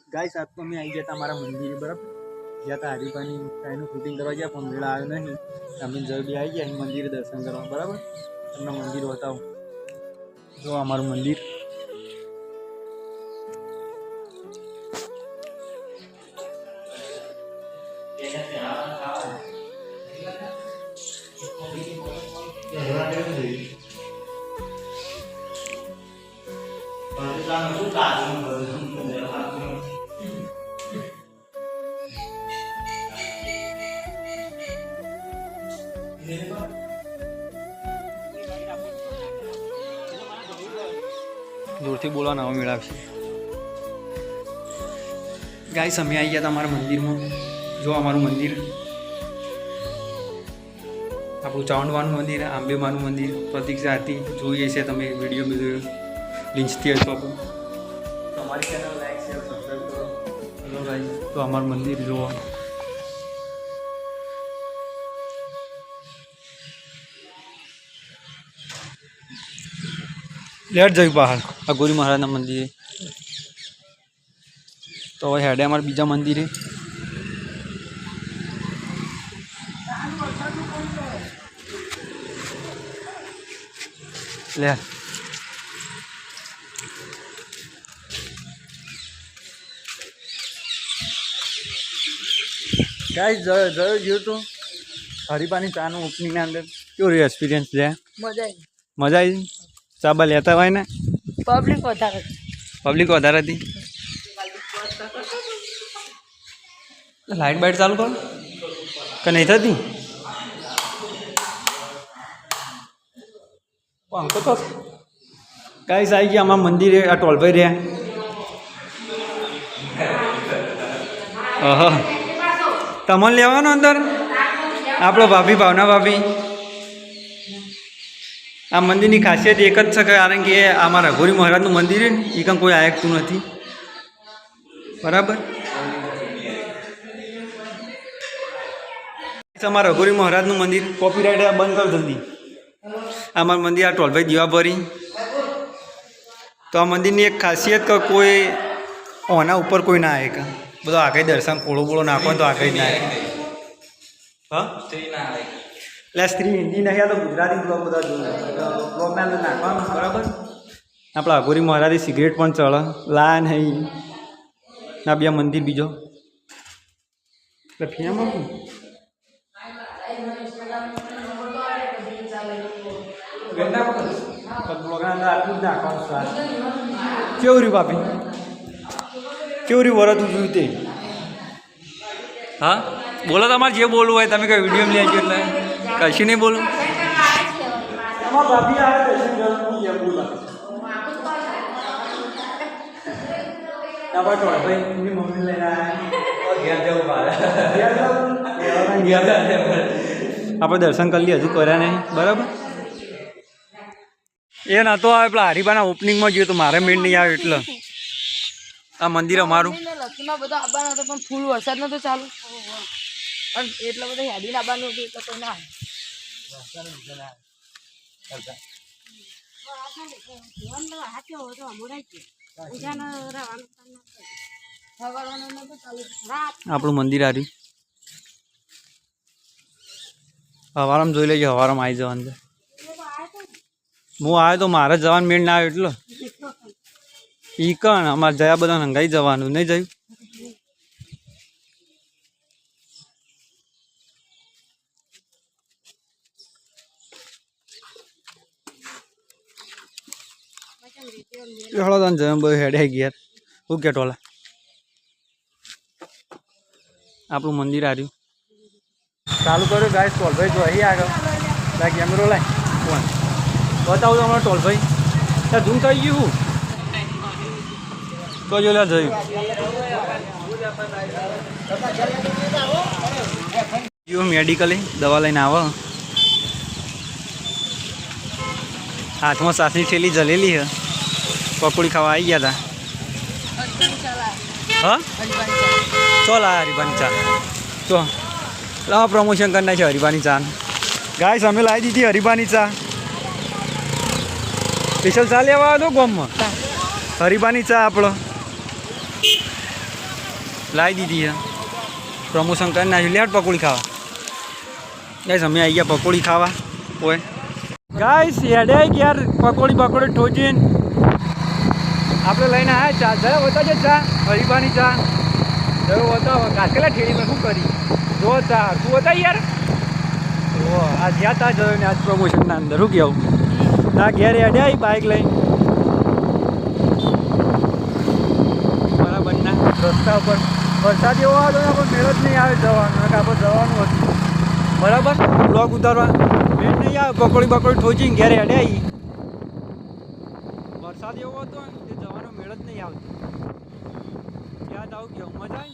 guys आज तो मैं आई गया था हमारा मंदिर बराबर गया था हरिपानी टाइम शूटिंग करवा गया पण मेला आयो नहीं अमी जल्दी आई गया मंदिर दर्शन करवा बराबर તમને મંદિર બતાવું જો અમારું મંદિર जोरથી बोला ना मेला गाइस अमे आई गया था हमारा मंदिर में जो अमरु मंदिर આપણું ચાવંડવાનું મંદિર આંબેમાનું મંદિર પ્રતીક્ષા હતી જોઈએ છે તમે વિડીયો લિંચથી હશો તો અમારી ચેનલ લાઈક શેર સબસ્ક્રાઈબ કરો હેલો ગાઈસ તો અમારું મંદિર જુઓ લેટ જઈ બહાર આ ગોરી મહારાજના મંદિરે તો હવે હેડે અમારા બીજા મંદિરે ले गाइस जो तो हरिपानी चा नो ओपनिंग ने अंदर क्यों रे एक्सपीरियंस है मजा आई चाबा लेता भाई ने पब्लिक વધારે હતી लाइट बाइट चालू कर કે નહીં થતી पंखो तो गाइस आई गया हमारा मंदिर है आ टोल भाई रहा तमन लेवा अंदर आप भाभी भावना भाभी आ मंदिर की खासियत एक ज कारण कि आमारा रघुरी महाराज मंदिर है ये कहीं कोई आयकतु नहीं बराबर अमरा रघुरी महाराज मंदिर कॉपीराइट बंद कर जल्दी आमार मंदिर आ टोल भाई दीवा भरी तो आ मंदिर की एक खासियत का कोई ओना ऊपर कोई ना आए का बता आगे दर्शन कोड़ो बोड़ो नाखो तो आगे ना आए हाँ स्त्री हिंदी नहीं आ तो गुजराती ब्लॉग बता ब्लॉग में अंदर नाखवा बराबर आप अघोरी महाराज सिगरेट पण चढ़ लाया नहीं ना बी मंदिर बीजो क्यों रही भाभी क्यों रही वरत जुते हाँ बोलो तमारे जो बोलू है तब क्या वीडियो में ले आइए એટલે कशी नहीं बोलू भाभी मम्मी लेना आप दर्शन कर लिए हजू कर्या नहीं बराबर ये ना तो पे हरिपाना ओपनिंग में जो तो मारे मेड़ नहीं आए एट आ मंदिर अमरु फूल वरसाद न तो चालू एट बधा हेडी लावવાનું तो कोई ना આપણું મંદિર આ રહ્યું હવારામાં જોઈ લેજો હવારામાં આવી જવાનું છે હું આવ્યો તો મારે જવાનું મેળ ના આવ્યો એટલો ઈ કણ અમારે જયા બધા હંગાઈ જવાનું નહીં જયું હળો તને જમ બધું હેડે ગયા હું કે ટોલા આપણું મંદિર આ રહ્યું ચાલુ કર્યું ગાય ટોલ ભાઈ જો અહીં આગળ લાય કેમેરો લાય ફોન બતાવું અમારો ટોલ ભાઈ ત્યાં ઝૂમ થઈ ગયું તો જો લે જયું મેડિકલે દવા લઈને આવો હાથમાં સાસની થેલી જલેલી હે પકોડી ખાવા આવી ગયા હતા हाँ चल आ हरिपानी चा तो ला प्रमोशन करना है हरिपानी चा गाइस हमें लाई दी थी हरिपानी चा स्पेशल चा लेवा दो गोम में हरिपानी चा आप લાવી દીધી છે પ્રમોશન કરી નાખ્યું લેટ પકોડી ખાવા ગાઈસ અમે આવી ગયા પકોડી ખાવા ઓય ગાઈસ હેડે આવી યાર પકોડી ઠોચીને આપણે લઈને આવ્યા ચા જરા બતાવજો ચા હરીબાની ચા જરો બતાવો કાસકેલા ઠેરીમાં શું કરી જો ચા તું બતાવી યાર ઓ આ જ્યાં તા જોયો ને આજ પ્રમોશનના અંદર શું કહેવું ના ઘેર હેડે આવી બાઇક લઈને બરાબર ના રસ્તા ઉપર વરસાદ એવો હતો ને આપણે મેળ જ નહીં આવે જવાનું આપણે જવાનું હતું બરાબર બ્લોગ ઉતારવા મેળ નહીં આવે પકોડી ઠોચીને ઘેર હેડે આવી વરસાદ એવો હતો ને તે જવાનો મેળ જ નહીં આવતો યાદ આવું કેવું મજા